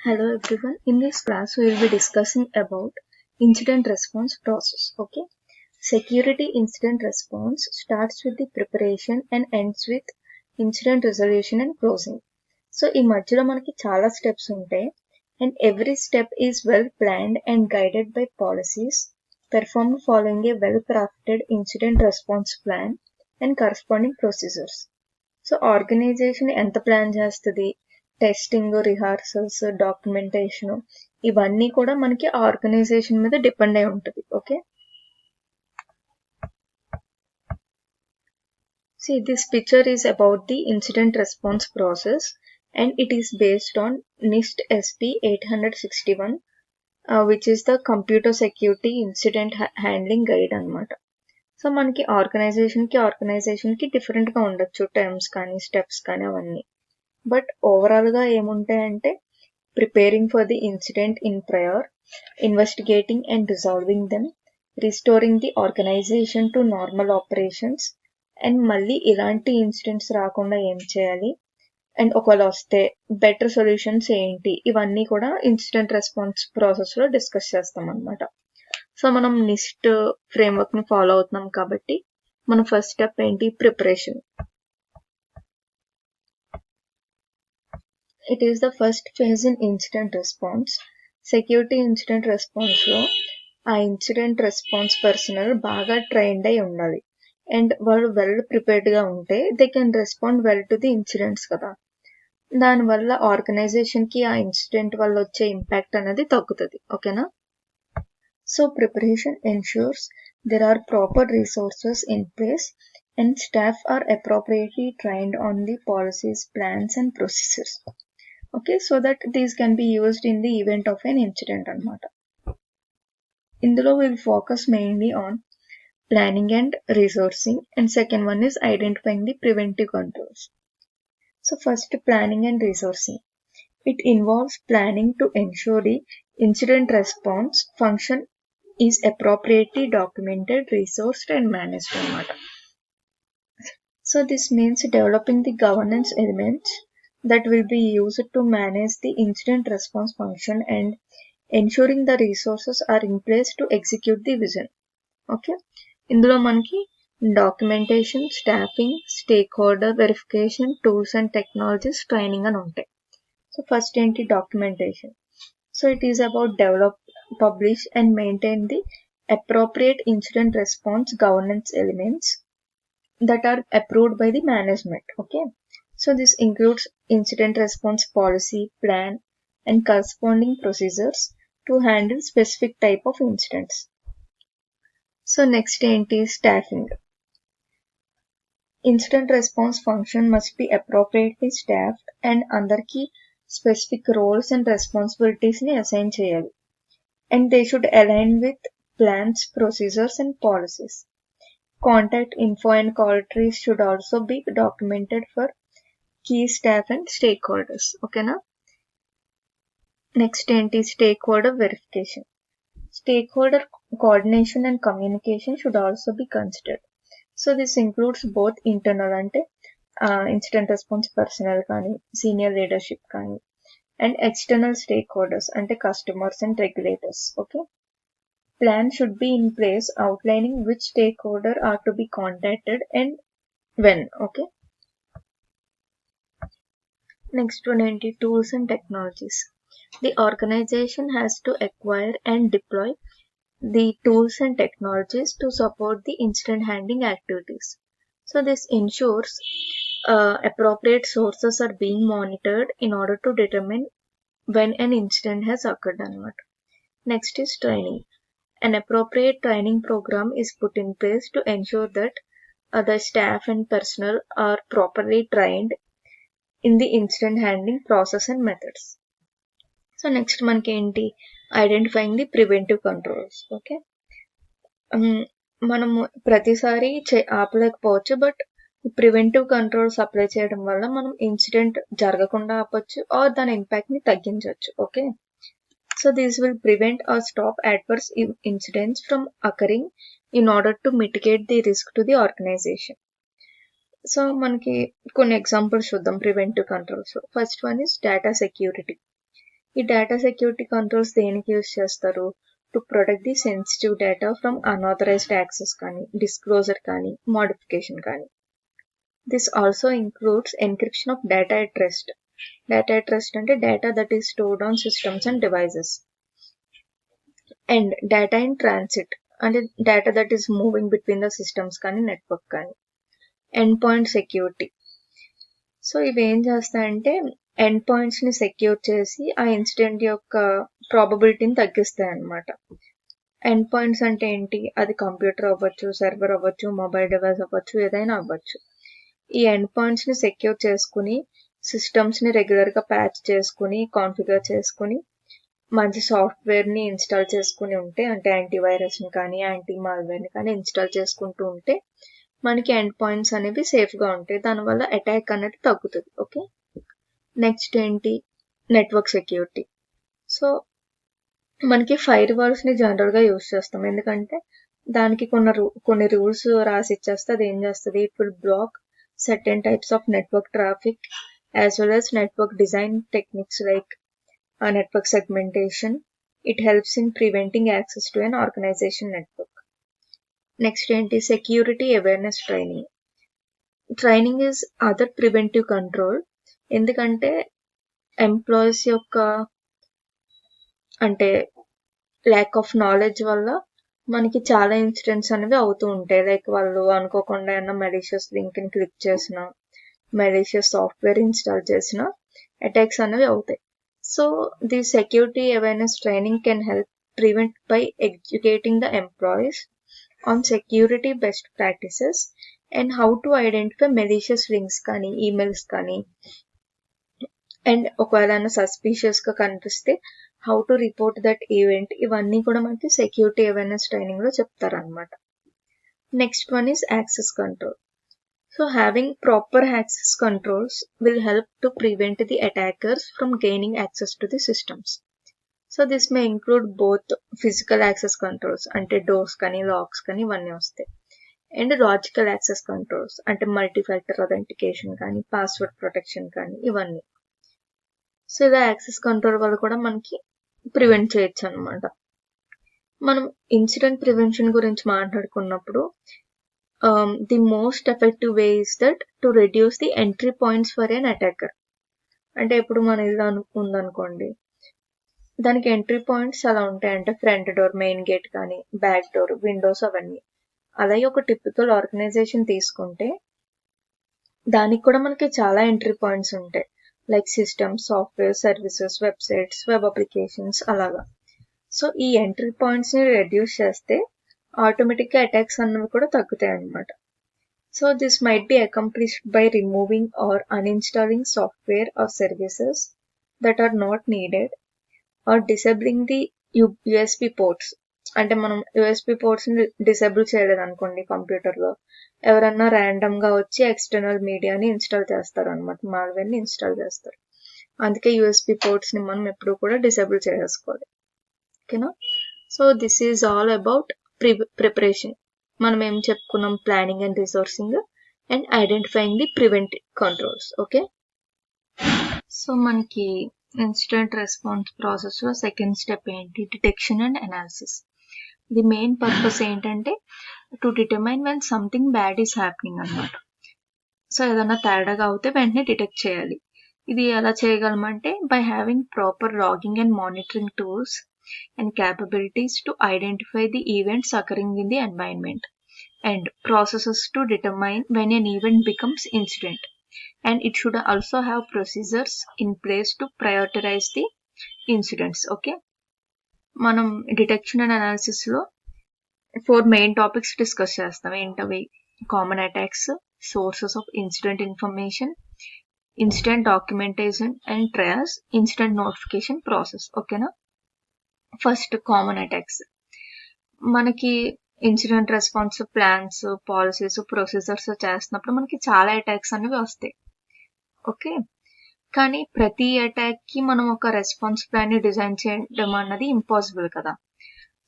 Hello everyone. In this class, we will be discussing about incident response process. Okay. Security incident response starts with the preparation and ends with incident resolution and closing. So ఈ మధ్యలో మనకి చాలా steps ఉంటాయి and every step is well planned and guided by policies performed following a well crafted incident response plan and corresponding procedures. So organization ఎంత plan చేస్తుంది, testing, rehearsals, documentation, ఇవన్నీ కూడా మనకి ఆర్గనైజేషన్ మీద డిపెండ్ అయి ఉంటుంది. Okay, see this picture is about the incident response process and it is based on NIST SP 861 which is the computer security incident handling guide అన్నమాట. So మనకి organisation కి different గా ఉండొచ్చు టర్మ్స్ కానీ steps కానీ అవన్నీ. బట్ ఓవరాల్ గా ఏముంటాయంటే preparing for the incident in prior, investigating and resolving them, restoring the organisation to normal operations, and మళ్ళీ ఇలాంటి ఇన్సిడెంట్స్ రాకుండా ఏం చేయాలి, అండ్ ఒకవేళ వస్తే బెటర్ సొల్యూషన్స్ ఏంటి, ఇవన్నీ కూడా ఇన్సిడెంట్ రెస్పాన్స్ ప్రాసెస్ లో డిస్కస్ చేస్తాం అనమాట. సో మనం నిస్ట్ ఫ్రేమ్వర్క్ ని ఫాలో అవుతున్నాం కాబట్టి మన ఫస్ట్ స్టెప్ ఏంటి, preparation. It is the first phase in incident response. Security incident response లో ఆ ఇన్సిడెంట్ రెస్పాన్స్ పర్సనల్ బాగా ట్రైన్డ్ అయి ఉండాలి అండ్ వాళ్ళు వెల్ ప్రిపేర్డ్ గా ఉంటే they can respond well to the incidents కదా. దానివల్ల ఆర్గనైజేషన్ కి ఆ ఇన్సిడెంట్ వల్ల వచ్చే ఇంపాక్ట్ అనేది తగ్గుతుంది. ఓకేనా. So preparation ensures there are proper resources in place and staff are appropriately trained on the policies, plans and procedures. Okay, so that these can be used in the event of an incident anamata. Indulo we will focus mainly on planning and resourcing, and second one is identifying the preventive controls. So first, planning and resourcing. It involves planning to ensure the incident response function is appropriately documented, resourced and managed anamata. So this means developing the governance elements that will be used to manage the incident response function and ensuring the resources are in place to execute the vision. Okay, ఇందులో మనకి documentation, staffing, stake holder verification, tools and technologies, training అని ఉంటాయి. So first ఏంటి, documentation. So it is about develop, publish and maintain the appropriate incident response governance elements that are approved by the management. Okay, so this includes incident response policy, plan and corresponding procedures to handle specific type of incidents. So next ఏంటి, staffing. Incident response function must be appropriately staffed and అందరికి specific roles and responsibilities ని assign చేయాలి. And they should align with plans, procedures and policies. Contact info and call trees should also be documented for key staff and stakeholders. Okay na. Next ఏంటి, stakeholder verification. Stakeholder coordination and communication should also be considered. So this includes both internal అంటే incident response personal కానీ senior leadership కానీ and external stakeholders అంటే customers and regulators. Okay, plan should be in place outlining which stakeholder are to be contacted and when. Okay, next one ఏంటి, tools and technologies. The organization has to acquire and deploy the tools and technologies to support the incident handling activities. So this ensures appropriate sources are being monitored in order to determine when an incident has occurred anamata. Next is training. An appropriate training program is put in place to ensure that the staff and personnel are properly trained in the incident handling process and methods. So next మనకి ఏంటి, identifying the preventive controls. Okay, మనము ప్రతిసారి ఆపలేకపోవచ్చు, but preventive controls apply చేయడం వల్ల మనం incident జరగకుండా ఆపొచ్చు are దాని ఇంపాక్ట్ ని తగ్గించవచ్చు. Okay, so these will prevent or stop adverse incidents from occurring in order to mitigate the risk to the organization. So మనకి కొన్ని ఎగ్జాంపుల్స్ చూద్దాం preventive controls. First one is data security. ఈ data security controls దేనికి use చేస్తారు? To protect the sensitive data from unauthorized access కానీ, disclosure కానీ, modification కానీ. This also includes encryption of data at rest. Data at rest అంటే data that is stored on systems and devices. And data in transit అంటే data that is moving between the systems కానీ, network కానీ. Endpoint security. So ఇవి ఏం చేస్తాయంటే end points ని secure చేసి ఆ ఇన్సిడెంట్ యొక్క ప్రాబబిలిటీని తగ్గిస్తాయి అన్నమాట. ఎండ్ పాయింట్స్ అంటే ఏంటి? అది కంప్యూటర్ అవ్వచ్చు, సర్వర్ అవ్వచ్చు, మొబైల్ డివైస్ అవ్వచ్చు, ఏదైనా అవ్వచ్చు. ఈ ఎండ్ పాయింట్స్ ని సెక్యూర్ చేసుకుని సిస్టమ్స్ ని రెగ్యులర్ గా ప్యాచ్ చేసుకుని కాన్ఫిగర్ చేసుకుని మంచి సాఫ్ట్వేర్ ని ఇన్స్టాల్ చేసుకుని ఉంటే, అంటే యాంటీవైరస్ ని కానీ యాంటీ మాల్వేర్ ని కానీ ఇన్స్టాల్ చేసుకుంటూ ఉంటే మనకి ఎండ్ పాయింట్స్ అనేవి సేఫ్ గా ఉంటాయి. దానివల్ల అటాక్ అనేది తగ్గుతుంది. ఓకే, నెక్స్ట్ ఏంటి? Network security. సో మనకి ఫైర్ వాల్స్ ని జనరల్ గా యూజ్ చేస్తాం, ఎందుకంటే దానికి కొన్ని రూల్స్ రాసి ఇచ్చేస్తే అది ఏం చేస్తుంది? It will block certain types of network traffic as well as network design techniques like network segmentation. It helps in preventing access to an organization network. Next ఏంటి? security awareness training. Training is other preventive control. ఎందుకంటే employees యొక్క అంటే lack of knowledge వల్ల మనకి చాలా incidents అనేవి అవుతూ ఉంటాయి. లైక్ వాళ్ళు అనుకోకుండా ఏమన్నా మెలీషియస్ లింక్ ని క్లిక్ చేసిన, మెలీషియస్ సాఫ్ట్వేర్ ఇన్స్టాల్ చేసిన అటాక్స్ అనేవి అవుతాయి. So the security awareness training can help prevent by educating the employees on security best practices and how to identify malicious links కానీ, ఈమెయిల్స్ కానీ, అండ్ ఒకవేళ suspicious గా కనిపిస్తే how to report that event. ఇవన్నీ కూడా మనకి సెక్యూరిటీ అవేర్నెస్ ట్రైనింగ్ లో చెప్తారనమాట. Next one is access control. So having proper access controls will help to prevent the attackers from gaining access to the systems. So this may include both physical access controls అంటే doors కానీ, లాక్స్ కానీ ఇవన్నీ వస్తాయి, and logical access controls అంటే multi factor authentication కానీ, password protection కానీ ఇవన్నీ. So ఇలా యాక్సెస్ కంట్రోల్ వల్ల కూడా మనకి ప్రివెంట్ చేయొచ్చు అనమాట. మనం ఇన్సిడెంట్ ప్రివెన్షన్ గురించి మాట్లాడుకున్నప్పుడు the most effective way is that to reduce the entry points for an attacker. అంటే ఇప్పుడు మన ఇల్లు ఉందనుకోండి, దానికి ఎంట్రీ పాయింట్స్ అలా ఉంటాయి, అంటే ఫ్రంట్ డోర్, మెయిన్ గేట్ కానీ, బ్యాక్ డోర్, విండోస్ అవన్నీ. అలాగే ఒక టిపికల్ ఆర్గనైజేషన్ తీసుకుంటే దానికి కూడా మనకి చాలా ఎంట్రీ పాయింట్స్ ఉంటాయి, like systems, software, services, websites, web applications అలాగా. సో ఈ ఎంట్రీ పాయింట్స్ ని రెడ్యూస్ చేస్తే ఆటోమేటిక్ గా అటాక్స్ అన్నవి కూడా తగ్గుతాయి అన్నమాట. So this might be accomplished by removing or uninstalling software or services that are not needed or disabling the USB ports. అంటే మనం యూఎస్బి పోర్ట్స్ ని డిసేబుల్ చేయలేదు అనుకోండి కంప్యూటర్ లో, ఎవరన్నా ర్యాండమ్ గా వచ్చి ఎక్స్టర్నల్ మీడియాని ఇన్స్టాల్ చేస్తారు అనమాట, మాల్వేర్ ని ఇన్స్టాల్ చేస్తారు. అందుకే యూఎస్బి పోర్ట్స్ ని మనం ఎప్పుడు కూడా డిసేబుల్ చేసుకోవాలి. ఓకేనా? So this is all about preparation. మనం ఏం చెప్పుకున్నాం? Planning and resourcing and identifying the preventive controls. Okay, so మనకి ఇన్సిడెంట్ రెస్పాన్స్ ప్రాసెస్ లో సెకండ్ స్టెప్ ఏంటి? Detection and analysis. The main purpose ఏంటంటే to determine when something bad is happening అన్నమాట. So ఏదైనా తేడాగా అవుతే వెంటనే డిటెక్ట్ చేయాలి. ఇది ఎలా చేయగలమంటే by having proper logging and monitoring tools and capabilities to identify the events occurring in the environment and processes to determine when an event becomes incident, and it should also have procedures in place to prioritize the incidents. Okay, మనం detection and analysis లో 4 main topics discuss చేస్తాం. ఏంటవి? Common attacks, sources of incident information, incident documentation and trails, incident notification process. ఓకేనా? First common attacks. మనకి incident response plans, policies, procedures చేస్తున్నప్పుడు మనకి చాలా attacks అనేవి వస్తాయి. ఓకే, కానీ ప్రతి అటాక్ కి మనం ఒక రెస్పాన్స్ ప్లాన్ ని డిజైన్ చేయడం అన్నది ఇంపాసిబుల్ కదా.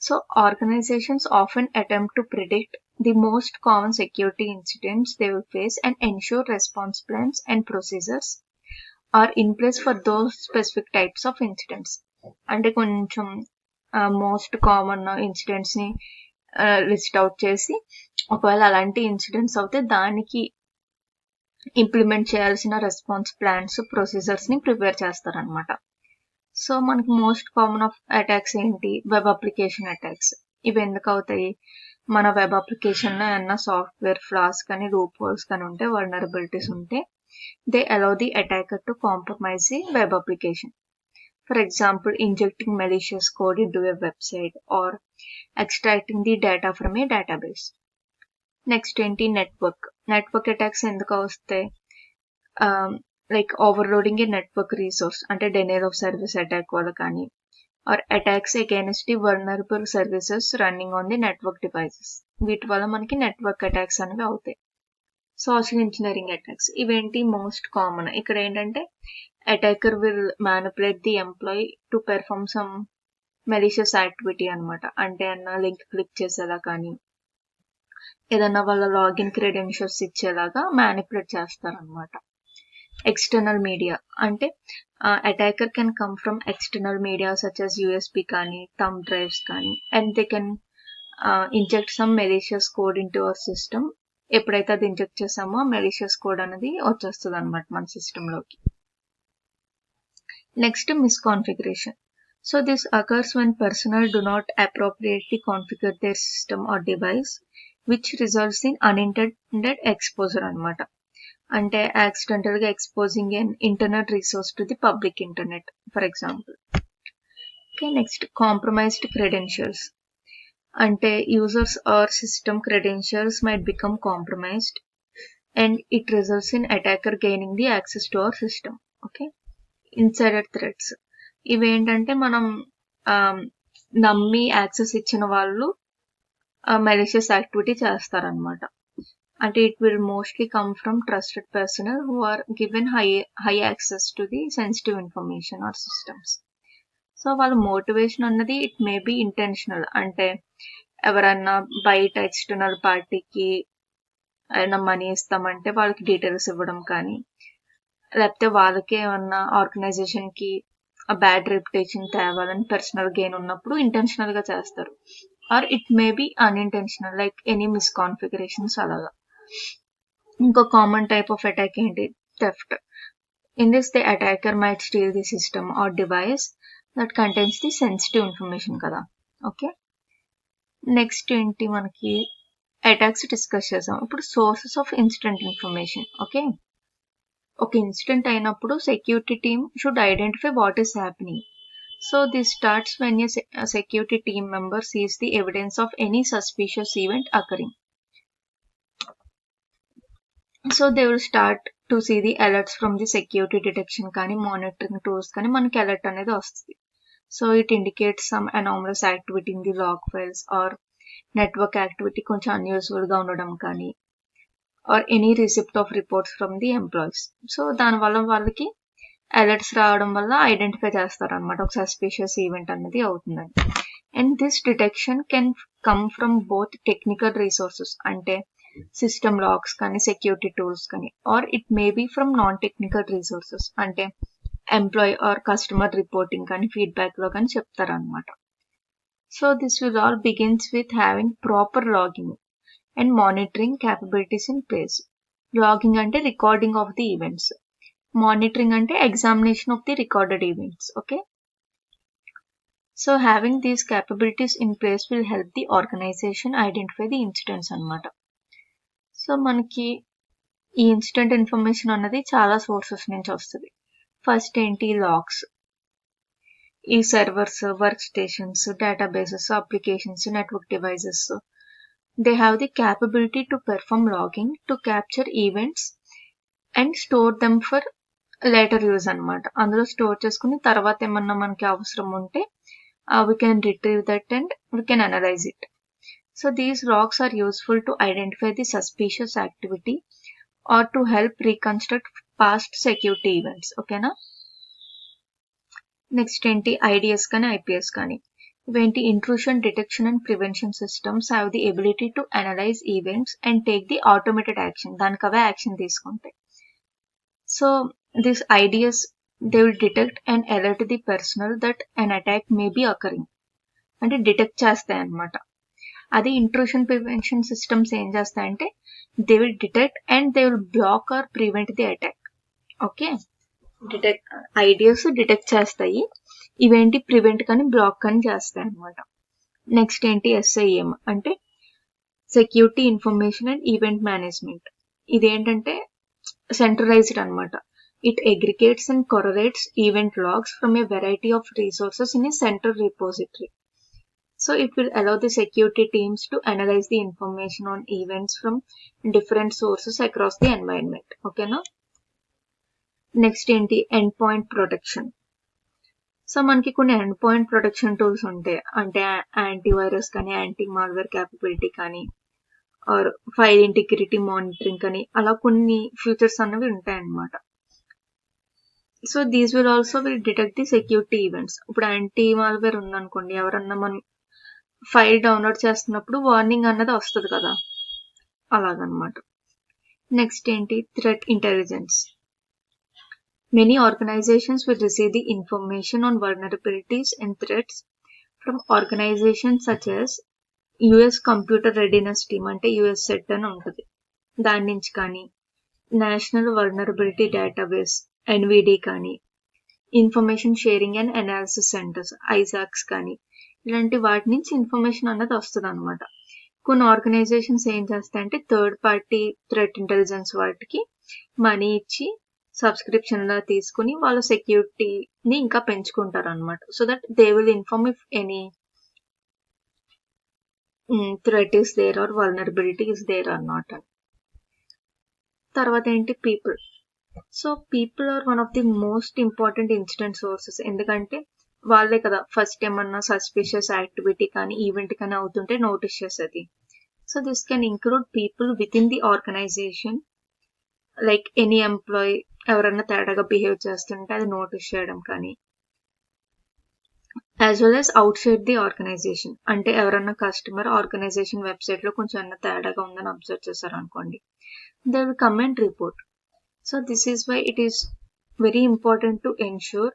So organizations often attempt to predict the most common security incidents they will face and ensure response plans and procedures are in place for those specific types of incidents. అంటే కొంచెం most common incidents ని list out చేసి ఒకవేళ అలాంటి incidents అవుతే దానికి implement చేయాల్సిన response plans procedures ని ప్రిపేర్ చేస్తారనమాట. సో మనకి మోస్ట్ కామన్ ఆఫ్ అటాక్స్ ఏంటి? Web application attacks. ఇవి ఎందుకు అవుతాయి? మన వెబ్ అప్లికేషన్ లో ఏమన్నా సాఫ్ట్వేర్ ఫ్లాస్ కానీ రూప్ హోల్స్ కానీ ఉంటే, వల్నరబిలిటీస్ ఉంటే, they allow the attacker to compromise the web application. For example, injecting malicious code into a website or extracting the data from a database. Next ఏంటి? Network attacks ఎందుకు వస్తాయి? Like overloading a network resource, అంటే denial of service attack వల్ల కానీ, or attacks against the vulnerable services running on the network devices. వీటి వల్ల మనకి network attacks అనేవి అవుతాయి. సోషల్ ఇంజనీరింగ్ అటాక్స్ ఇవేంటి? Most common. ఇక్కడ ఏంటంటే attacker will manipulate the employee to perform some malicious activity అనమాట. అంటే అన్న లింక్ క్లిక్ చేసేలా కానీ, ఏదన్నా వాళ్ళ లాగిన్ క్రెడెన్షియల్స్ ఇచ్చేలాగా మ్యానిపులేట్ చేస్తారనమాట. ఎక్స్టర్నల్ మీడియా అంటే attacker can come from external media such as USB కానీ, థంబ్ డ్రైవ్స్ కానీ, and they can inject some malicious code in to our system. ఎప్పుడైతే అది ఇంజెక్ట్ చేసామో మెలిషియస్ కోడ్ అనేది వచ్చేస్తుంది అనమాట మన సిస్టంలోకి. Next, మిస్కాన్ఫిగరేషన్. So this occurs when personnel do not appropriately configure their system or device, which results in unintended exposure అనమాట. అంటే accidental గా exposing an internet resource to the public internet, for example. Okay, next compromised credentials. అంటే users or system credentials might become compromised and it results in attacker gaining the access to our system. Okay, insider threats ఇవేంటంటే మనం నమ్మి access ఇచ్చిన వాళ్ళు malicious activity చేస్తారనమాట. అంటే it will mostly come from trusted personnel who are given high access to the sensitive information or systems. So వాళ్ళ motivation అన్నది it may be intentional. అంటే ఎవరన్నా బయట ఎక్స్టర్నల్ పార్టీకి ఏమైనా మనీ ఇస్తామంటే వాళ్ళకి డీటెయిల్స్ ఇవ్వడం కానీ, లేకపోతే వాళ్ళకి ఏమన్నా ఆర్గనైజేషన్ కి బ్యాడ్ రెప్యుటేషన్ తేవాలని పర్సనల్ గెయిన్ ఉన్నప్పుడు ఇంటెన్షనల్ గా చేస్తారు. Or it may be unintentional, like any misconfigurations అలాగా. ఇంకో కామన్ టైప్ ఆఫ్ అటాక్ ఏంటి? Theft. In this the attacker might steal the system or device that contains the sensitive information కదా. Okay, next ఏంటి? మనకి attacks discuss చేసాం. ఇప్పుడు sources of incident information. Okay, ఒక incident అయినప్పుడు security team should identify what is happening. So this starts when a security team member sees the evidence of any suspicious event occurring. So they will start to see the alerts from the security detection కానీ monitoring tools కానీ మనకి alert అనేది వస్తుంది. So it indicates some anomalous activity in the log files or network activity కొంచెం unusual గా ఉండడం కానీ, or any receipt of reports from the employees. So దానివల్ల వాళ్ళకి అలర్ట్స్ రావడం వల్ల ఐడెంటిఫై చేస్తారనమాట ఒక సస్పిషియస్ ఈవెంట్ అనేది అవుతుందని. And this detection can come from both technical resources, అంటే సిస్టమ్ లాగ్స్ కానీ సెక్యూరిటీ టూల్స్ కానీ, or it may be from non technical resources, అంటే ఎంప్లాయీ ఆర్ కస్టమర్ రిపోర్టింగ్ కానీ ఫీడ్బ్యాక్ లో కానీ చెప్తారనమాట. So this will all begins with having proper logging and monitoring capabilities in place. Logging అంటే recording of the events, monitoring అంటే examination of the recorded events. Okay, so having these capabilities in place will help the organization identify the incidents అనమాట. So మనకి ఈ incident information అన్నది చాలా sources నుంచి వస్తుంది. First ఏంటి? లాగ్స్. ఈ servers, work stations, databases, applications, network devices, they have the capability to perform logging to capture events and store them for later use అనమాట. అందులో స్టోర్ చేసుకుని తర్వాత ఏమన్నా మనకి అవసరం ఉంటే we can retrieve that and we can analyze it. So these logs are useful to identify the suspicious activity or to help reconstruct past security events. ఓకేనా? Next ఏంటి? IDS కానీ IPS కానీ ఇవేంటి? Intrusion detection and prevention systems have the ability to analyze events and take the automated action. దానికి అవే action తీసుకుంటాయి. So this IDSs they will detect and alert the personnel that an attack may be occurring. అంటే detect చేస్తాయి అన్నమాట. అది intrusion prevention systems ఏం చేస్తాయంటే they will detect and they will block or prevent the attack. Okay, ideas detect చేస్తాయి, ఇవేంటి prevent కానీ black కానీ చేస్తాయి అన్నమాట. నెక్స్ట్ ఏంటి SIEM అంటే security information and event management. ఇదేంటంటే సెంట్రలైజ్డ్ అన్నమాట. It aggregates and correlates event logs from a variety of resources in a central repository. So it will allow the security teams to analyze the information on events from different sources across the environment. Okay na? Next ఏంటి end point protection. So మనకి కొన్ని end point protection tools ఉంటాయి, అంటే antivirus కానీ anti malware capability కానీ are file integrity monitoring కానీ అలా కొన్ని ఫీచర్స్ అనేవి ఉంటాయి అన్నమాట. So these will also will detect the security events. ఇప్పుడు యాంటీ మాల్వేర్ ఉందనుకోండి, ఎవరన్నా మనం ఫైల్ డౌన్లోడ్ చేస్తున్నప్పుడు వార్నింగ్ అన్నది వస్తుంది కదా, అలాగనమాట. నెక్స్ట్ ఏంటి threat intelligence. Many organizations will receive the information on vulnerabilities and threats from organizations such as US Computer Readiness Team అంటే USCET అని ఉంటుంది, దాని నుంచి కానీ నేషనల్ వల్నరబిలిటీ డేటాబేస్ NVD కానీ information sharing and analysis centres ISACs కానీ ఇలాంటి వాటి నుంచి ఇన్ఫర్మేషన్ అన్నది వస్తుంది అనమాట. కొన్ని ఆర్గనైజేషన్స్ ఏం చేస్తాయంటే థర్డ్ పార్టీ థ్రెట్ ఇంటెలిజెన్స్ వాటికి మనీ ఇచ్చి సబ్స్క్రిప్షన్ లా తీసుకుని వాళ్ళ సెక్యూరిటీని ఇంకా పెంచుకుంటారు అనమాట. So that they will inform if any threat is there or vulnerability is there or not అని. తర్వాత ఏంటి people. So people are one of the most important incident sources. ఎందుకంటే వాళ్ళే కదా ఫస్ట్ ఏమన్నా సస్పిషియస్ యాక్టివిటీ కానీ ఈవెంట్ కానీ అవుతుంటే నోటీస్ చేసేది. So this can include people within the organization, like any employee ఎవరన్నా తేడాగా బిహేవ్ చేస్తుంటే అది నోటీస్ చేయడం కానీ, as well as outside the organization. అంటే ఎవరన్నా కస్టమర్ ఆర్గనైజేషన్ వెబ్సైట్ లో కొంచెం అన్న తేడాగా ఉందని అబ్జర్వ్ చేశారు అనుకోండి, they will come and report. So this is why it is very important to ensure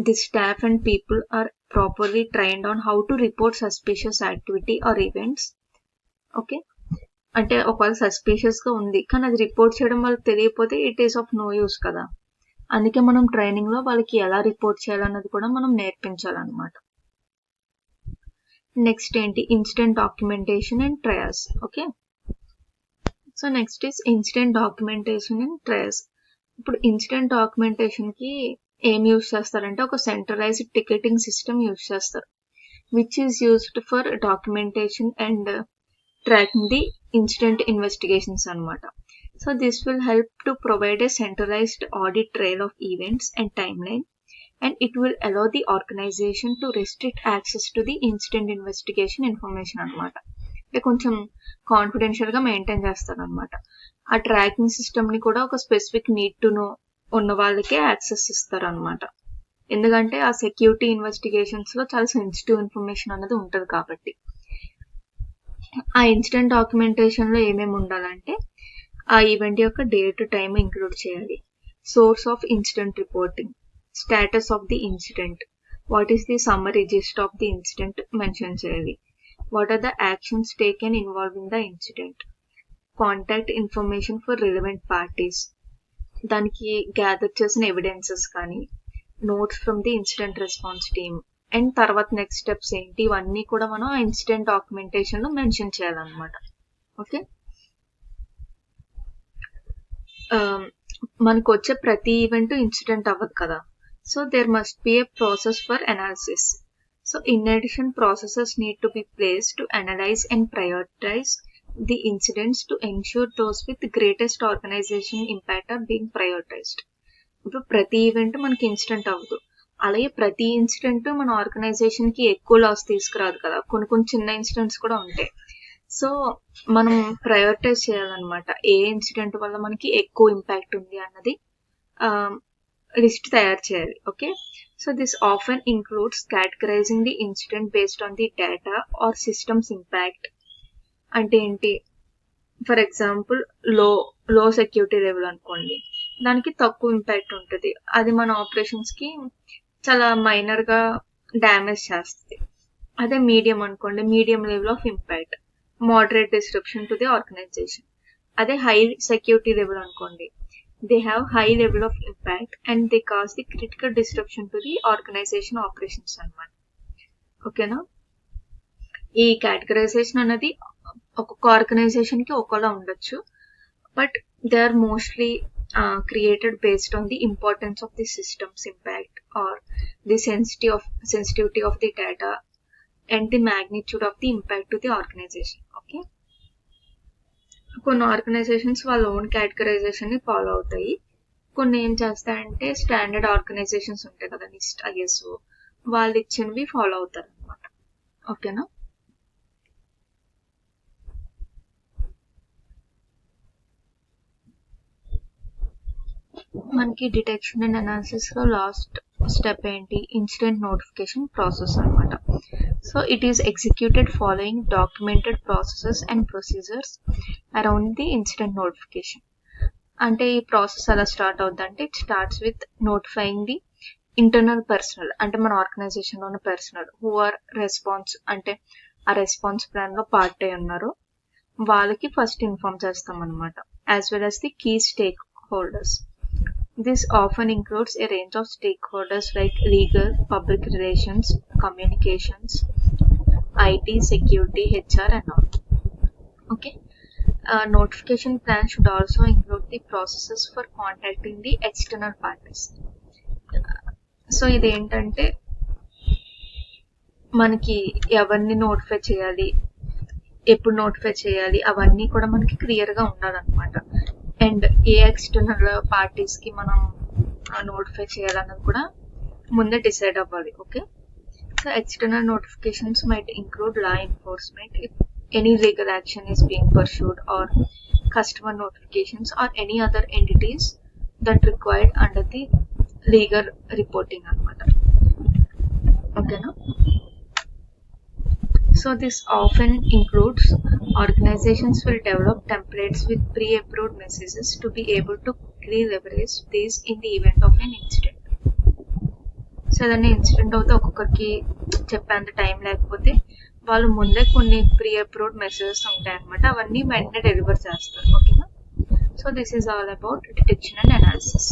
the staff and people are properly trained on how to report suspicious activity or events. Okay, అంటే ఒకవేళ suspicious గా ఉంది కానీ అది report చేయడం వాళ్ళకి తెలియకపోతే it is of no use కదా. అందుకే మనం ట్రైనింగ్ లో వాళ్ళకి ఎలా రిపోర్ట్ చేయాలన్నది కూడా మనం నేర్పించాలన్నమాట. నెక్స్ట్ ఏంటి incident documentation and trials. Okay, so next is incident documentation and trials. ఇప్పుడు ఇన్సిడెంట్ డాక్యుమెంటేషన్ కి ఏం యూజ్ చేస్తారంటే ఒక సెంట్రలైజ్డ్ టికెటింగ్ సిస్టమ్ యూజ్ చేస్తారు, which is used for documentation and tracking the incident investigations anamata. So this will help to provide a centralized audit trail of events and timeline, and it will allow the organization to restrict access to the incident investigation information anamata. అంటే కొంచెం confidential గా maintain చేస్తారు అనమాట. ఆ tracking system ని కూడా ఒక specific need to know ఉన్న వాళ్ళకే యాక్సెస్ ఇస్తారు అనమాట. ఎందుకంటే ఆ సెక్యూరిటీ ఇన్వెస్టిగేషన్స్ లో చాలా సెన్సిటివ్ ఇన్ఫర్మేషన్ అనేది ఉంటది కాబట్టి. ఆ ఇన్సిడెంట్ డాక్యుమెంటేషన్ లో ఏమేమి ఉండాలంటే ఆ ఈవెంట్ యొక్క డేట్ టైమ్ ఇంక్లూడ్ చేయాలి, source of incident reporting, status of the incident, what is the summary gist of the incident mention చేయాలి, what are the actions taken involving the incident, contact information for relevant parties, దానికి gather చేసిన evidences కానీ notes from the incident response team, and తర్వాత next steps ఏంటి ఇవన్నీ కూడా మనం ఆ ఇన్సిడెంట్ డాక్యుమెంటేషన్ లో మెన్షన్ చేయాలన్నమాట. ఓకే, మనకు వచ్చే ప్రతి ఈవెంట్ ఇన్సిడెంట్ అవ్వదు కదా. So there must be a process for analysis. So in addition processes need to be place to analyze and prioritize the incidents to ensure those with greatest organization impact are being prioritized. ఇప్పుడు ప్రతి event మనకి incident అవ్వదు, అలాగే ప్రతి incident మన organisation కి ఎక్కువ loss తీసుకురాదు కదా, కొన్ని కొన్ని చిన్న ఇన్సిడెంట్స్ కూడా ఉంటాయి. సో మనం ప్రయారిటైజ్ చేయాలన్నమాట, ఏ ఇన్సిడెంట్ వల్ల మనకి ఎక్కువ ఇంపాక్ట్ ఉంది అన్నది లిస్ట్ తయారు చేయాలి. Okay, so this often includes categorizing the incident based on the data or systems impact. అంటే ఏంటి, for example low security level అనుకోండి, దానికి తక్కువ ఇంపాక్ట్ ఉంటుంది. అది మన ఆపరేషన్స్కి చాలా మైనర్గా డ్యామేజ్ చేస్తుంది. అదే మీడియం అనుకోండి, medium level of impact, moderate disruption to the organization. అదే హై సెక్యూరిటీ లెవెల్ అనుకోండి, they have high level of impact and they cause the critical disruption to the organization operations అనమాట. ఓకేనా? ఈ కేటగరైజేషన్ అనేది ఒక్కొక్క ఆర్గనైజేషన్కి ఒక్కోలా ఉండొచ్చు, but they are mostly created based on the importance of the system's impact or the sensitivity of the data and the magnitude of the impact to the organization. Okay, కొన్ని organisations వాళ్ళ own categorisation ని follow అవుతాయి. కొన్ని ఏం చేస్తాయంటే standard organisations ఉంటాయి కదా, నిస్ట్, ISO, వాళ్ళు ఇచ్చినవి ఫాలో అవుతారు అనమాట. ఓకేనా? మనకి డిటెక్షన్ అండ్ అనాలిసిస్ లో లాస్ట్ స్టెప్ ఏంటి? ఇన్సిడెంట్ నోటిఫికేషన్ ప్రాసెస్ అనమాట. So it is executed following documented processes and procedures around the incident notification. అంటే ఈ ప్రాసెస్ ఎలా స్టార్ట్ అవుతుందంటే, it starts with notifying the internal personal, అంటే మన ఆర్గనైజేషన్ లో ఉన్న పర్సనల్ హూ ఆర్ రెస్పాన్స్, అంటే ఆ రెస్పాన్స్ ప్లాన్ లో పార్ట్ అయి ఉన్నారు, వాళ్ళకి ఫస్ట్ ఇన్ఫార్మ్ చేస్తాం అనమాట, as well as the key stakeholders. This often includes a range of stakeholders like legal, public relations, communications, IT, security, HR and all. Okay. Notification plan should also include the processes for contacting the external parties. So ఇది ఏంటంటే మనకి ఎవరిని notify చేయాలి, ఎప్పుడు notify చేయాలి, అవన్నీ కూడా మనకి క్లియర్గా ఉండాలన్నమాట. అండ్ ఏ ఎక్స్టర్నల్ పార్టీస్కి మనం నోటిఫై చేయాలన్నది కూడా ముందే డిసైడ్ అవ్వాలి. Okay, so external notifications might include law enforcement if any legal action is being pursued, or customer notifications, or any other entities that required under the legal reporting అనమాట. ఓకేనా? So this often includes organizations will develop templates with pre-approved messages to be able to quickly leverage these in the event of an incident. So ఏదైనా incident అవుతే ఒక్కొక్కరికి చెప్పేంత time లేకపోతే వాళ్ళు ముందే కొన్ని ప్రీ అప్రూవ్డ్ మెసేజెస్ ఉంటాయి అనమాట, అవన్నీ వెంటనే డెలివర్ చేస్తారు. ఓకేనా? So this is all about detection and analysis.